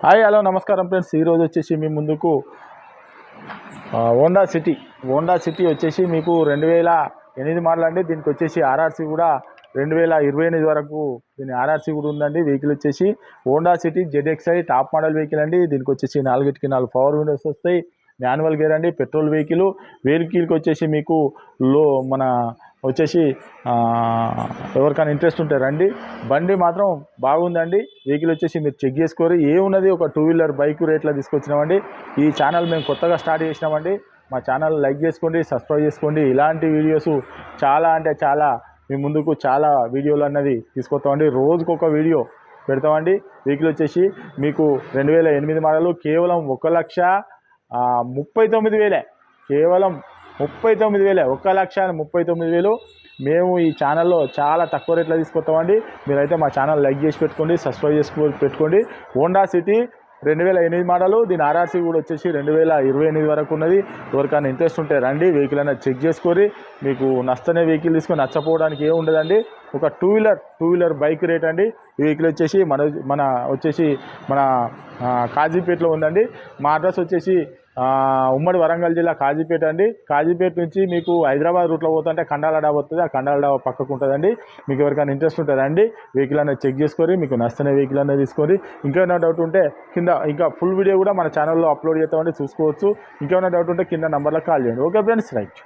Hi hello నమస్కారం friends. ఈరోజు వచ్చేసి మీ ముందుకు హోండా సిటీ వచ్చేసి మీకు 2008 మోడల్ అండి. దీనికి వచ్చేసి ఆర్ఆర్సీ కూడా 2028 వరకు దీని ఆర్ఆర్సీ కూడా ఉందండి. వెహికల్ వచ్చేసి Honda city ZXi top model vehicle అండి. దీనికి వచ్చేసి 4 పవర్ విండోస్ వస్తాయి, మాన్యువల్ గేర్ అండి, పెట్రోల్ వెహికల్. వెహికల్కి వచ్చేసి మీకు మన వచ్చేసి ఎవరికైనా ఇంట్రెస్ట్ ఉంటే రండి. బండి మాత్రం బాగుందండి. వెహికల్ వచ్చేసి మీరు చెక్ చేసుకోరు. ఏమున్నది ఒక 2 వీలర్ బైక్ రేట్లో తీసుకొచ్చినామండి. ఈ ఛానల్ మేము కొత్తగా స్టార్ట్ చేసినామండి. మా ఛానల్ లైక్ చేసుకోండి, సబ్స్క్రైబ్ చేసుకోండి. ఇలాంటి వీడియోస్ చాలా అంటే చాలా మీ ముందుకు చాలా వీడియోలు అన్నది తీసుకొస్తామండి. రోజుకొక వీడియో పెడతామండి. వెహికల్ వచ్చేసి మీకు 2008 మోడల్, కేవలం 1,39,000, కేవలం 39,000, 1,39,000. మేము ఈ ఛానల్లో చాలా తక్కువ రేట్లో తీసుకొస్తామండి. మీరైతే మా ఛానల్ లైక్ చేసి పెట్టుకోండి, సబ్స్క్రైబ్ చేసి పెట్టుకోండి. హోండా సిటీ 2008 మోడల్, దీని ఆర్ఆర్సీ కూడా వచ్చేసి 2028 వరకు ఉన్నది. ఎవరికైనా ఇంట్రెస్ట్ ఉంటే రండి, వెహికల్ అనేది చెక్ చేసుకొని మీకు నచ్చనే వెహికల్ తీసుకొని నచ్చపోవడానికి ఏమి ఉండదండి. ఒక 2 వీలర్ బైక్ రేట్ అండి. ఈ వెహికల్ వచ్చేసి మన కాజీపేటలో ఉందండి. మా అడ్రస్ వచ్చేసి ఉమ్మడి వరంగల్ జిల్లా కాజీపేట అండి. కాజీపేట నుంచి మీకు హైదరాబాద్ రూట్లో పోతుంటే కండాల డాబా వస్తుంది. ఆ కండాల డాబా పక్కకు ఉంటుందండి. మీకు ఎవరికైనా ఇంట్రెస్ట్ ఉంటుందండి, వెహికల్ అనేది చెక్ చేసుకొని మీకు నచ్చనే వెహికల్ అనేది తీసుకొని. ఇంకేమైనా డౌట్ ఉంటే కింద ఇంకా ఫుల్ వీడియో కూడా మన ఛానల్లో అప్లోడ్ చేస్తామండి, చూసుకోవచ్చు. ఇంకేమైనా డౌట్ ఉంటే కింద నెంబర్లో కాల్ చేయండి. Okay friends, right.